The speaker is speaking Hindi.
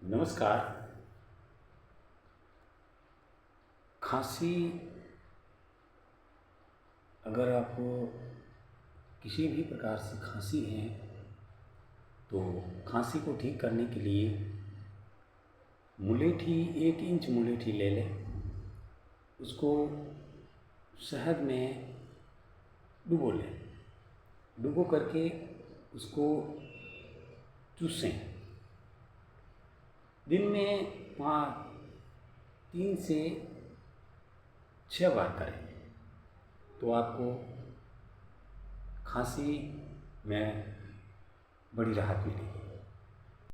नमस्कार। खांसी अगर आपको किसी भी प्रकार से खांसी है तो खांसी को ठीक करने के लिए मुलेठी 1 इंच मुलेठी ले लें। उसको शहद में डुबो लें। डुबो करके उसको चूसें। दिन में 3 से 6 बार करें तो आपको खांसी में बड़ी राहत मिलेगी।